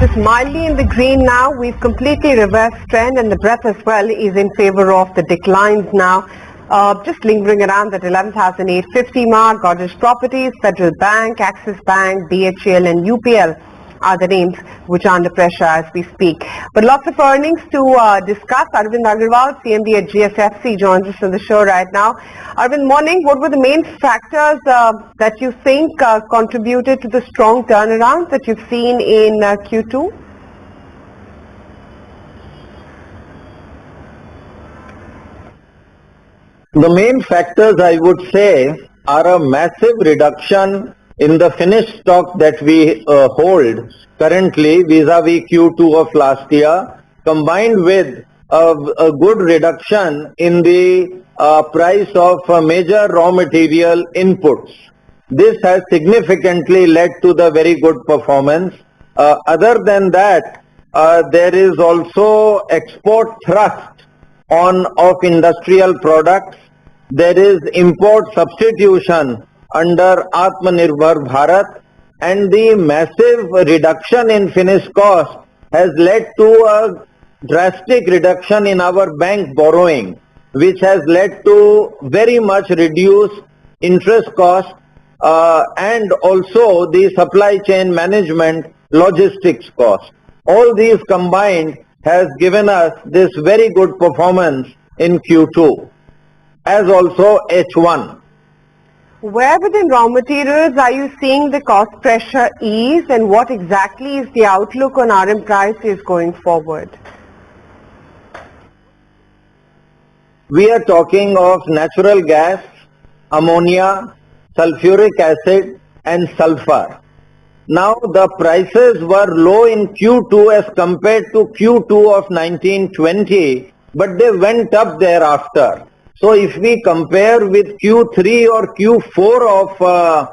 Just mildly in the green now. We've completely reversed trend, and the breadth as well is in favor of the declines now. Just lingering around that 11,850 mark. Godrej Properties, Federal Bank, Axis Bank, BHEL and UPL are the names which are under pressure as we speak. But lots of earnings to discuss. Arvind Agarwal, CMD at GSFC, joins us on the show right now. Arvind, morning. What were the main factors that you think contributed to the strong turnaround that you've seen in Q2? The main factors, I would say, are a massive reduction in the finished stock that we hold currently vis-a-vis Q2 of last year, combined with a good reduction in the price of major raw material inputs. This has significantly led to the very good performance. Other than that, there is also export thrust of industrial products. There is import substitution under Atmanirbhar Bharat, and the massive reduction in finished cost has led to a drastic reduction in our bank borrowing, which has led to very much reduced interest cost and also the supply chain management logistics cost. All these combined has given us this very good performance in Q2 as also H1. Where within raw materials are you seeing the cost pressure ease, and what exactly is the outlook on RM prices going forward? We are talking of natural gas, ammonia, sulfuric acid and sulfur. Now the prices were low in Q2 as compared to Q2 of 1920, but they went up thereafter. So if we compare with Q3 or Q4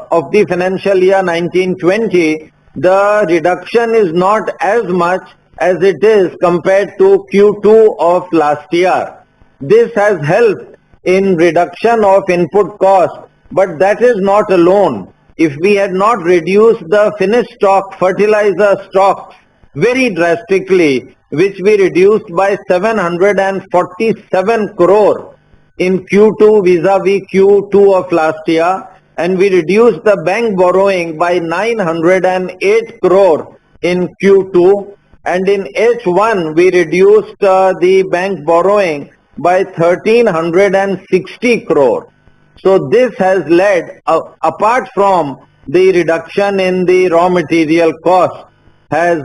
of the financial year 1920, the reduction is not as much as it is compared to Q2 of last year. This has helped in reduction of input cost, but that is not alone. If we had not reduced the finished stock, fertilizer stocks very drastically, which we reduced by 747 crore in Q2 vis-a-vis Q2 of last year, and we reduced the bank borrowing by 908 crore in Q2, and in H1 we reduced the bank borrowing by 1360 crore. So this has led, apart from the reduction in the raw material cost, has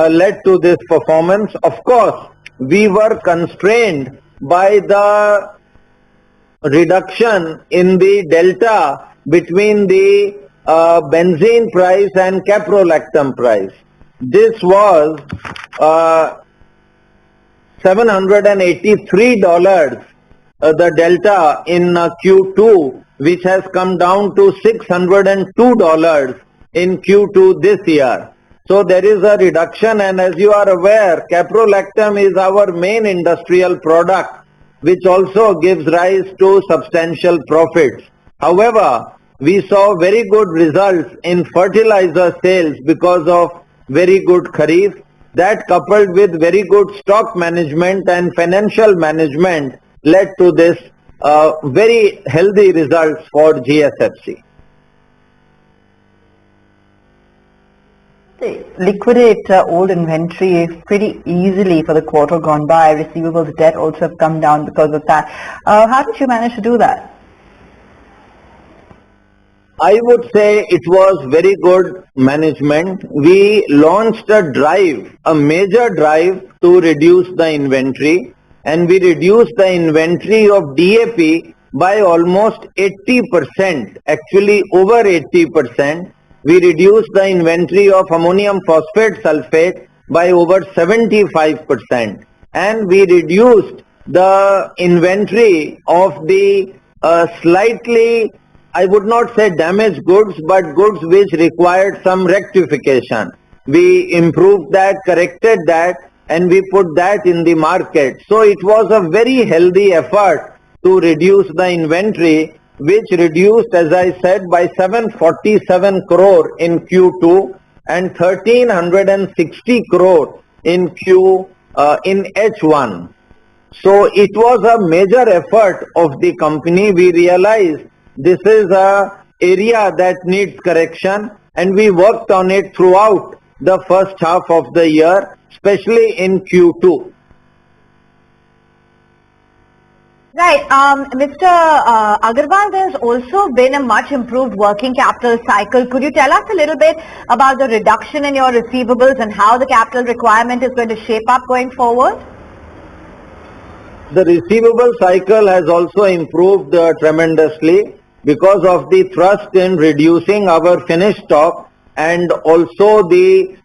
led to this performance. Of course, we were constrained by the reduction in the delta between the benzene price and caprolactam price. This was $783, the delta in Q2, which has come down to $602 in Q2 this year. So there is a reduction, and as you are aware, caprolactam is our main industrial product, which also gives rise to substantial profits. However, we saw very good results in fertilizer sales because of very good Kharif. That, coupled with very good stock management and financial management, led to this very healthy results for GSFC. Liquidate old inventory pretty easily for the quarter gone by. Receivables debt also have come down because of that. How did you manage to do that? I would say it was very good management. We launched a drive, a major drive to reduce the inventory, and we reduced the inventory of DAP by almost 80%, actually over 80%. We reduced the inventory of ammonium phosphate sulfate by over 75%, and we reduced the inventory of the slightly, I would not say damaged goods, but goods which required some rectification. We improved that, corrected that, and we put that in the market. So it was a very healthy effort to reduce the inventory, which reduced, as I said, by 747 crore in Q2, and 1360 crore in H1. So it was a major effort of the company. We realized this is a area that needs correction, and we worked on it throughout the first half of the year, especially in Q2. Right. Mr. Agarwal, there's also been a much improved working capital cycle. Could you tell us a little bit about the reduction in your receivables and how the capital requirement is going to shape up going forward? The receivable cycle has also improved tremendously because of the thrust in reducing our finished stock, and also the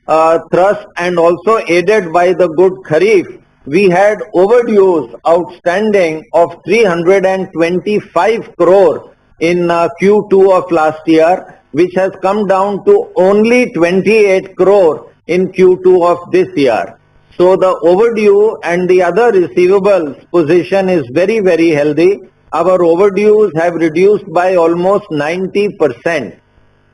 thrust, and also aided by the good Kharif. We had overdues outstanding of 325 crore in Q2 of last year, which has come down to only 28 crore in Q2 of this year. So the overdue and the other receivables position is very, very healthy. Our overdues have reduced by almost 90%.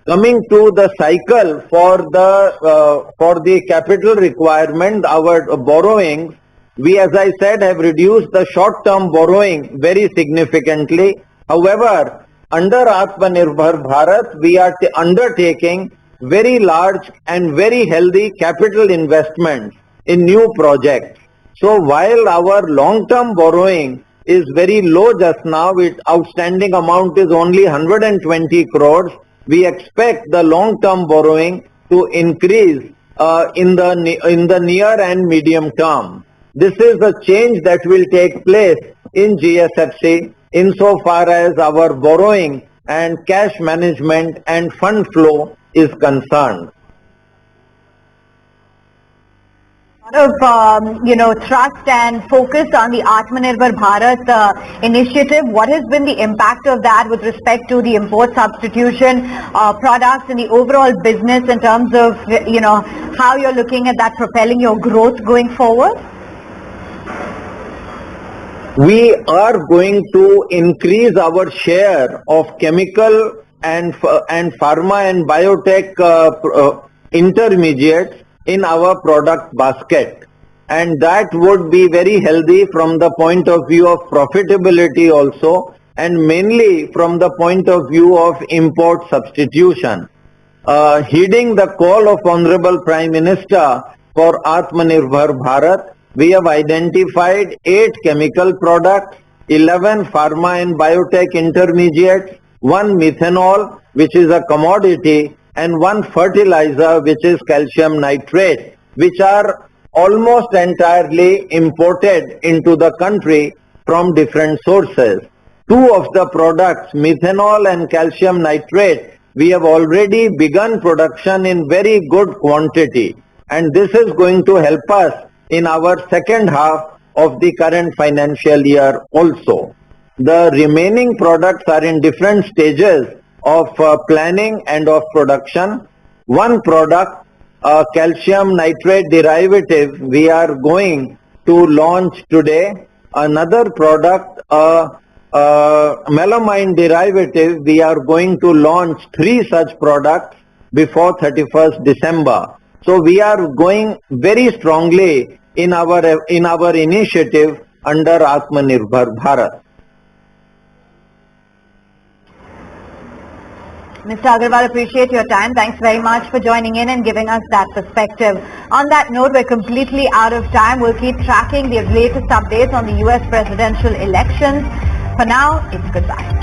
Coming to the cycle for the capital requirement, our borrowings, we, as I said, have reduced the short-term borrowing very significantly. However, under Atmanirbhar Bharat, we are undertaking very large and very healthy capital investments in new projects. So while our long-term borrowing is very low just now, its outstanding amount is only 120 crores, we expect the long-term borrowing to increase in the near and medium term. This is a change that will take place in GSFC insofar as our borrowing and cash management and fund flow is concerned. Of trust and focus on the Atmanirbhar Bharat initiative. What has been the impact of that with respect to the import substitution products and the overall business in terms of how you're looking at that propelling your growth going forward? We are going to increase our share of chemical and pharma and biotech intermediates in our product basket, and that would be very healthy from the point of view of profitability also, and mainly from the point of view of import substitution. Heeding the call of Honorable Prime Minister for Atmanirbhar Bharat, we have identified 8 chemical products, 11 pharma and biotech intermediates, 1 methanol, which is a commodity, and 1 fertilizer, which is calcium nitrate, which are almost entirely imported into the country from different sources. 2 of the products, methanol and calcium nitrate, we have already begun production in very good quantity, and this is going to help us in our second half of the current financial year also. The remaining products are in different stages of planning and of production. 1 product, calcium nitrate derivative, we are going to launch today. Another product, melamine derivative, we are going to launch 3 such products before 31st December. So we are going very strongly in our initiative under Atmanirbhar Bharat. Mr. Agarwal, appreciate your time. Thanks very much for joining in and giving us that perspective. On that note, we're completely out of time. We'll keep tracking the latest updates on the US presidential elections. For now, it's goodbye.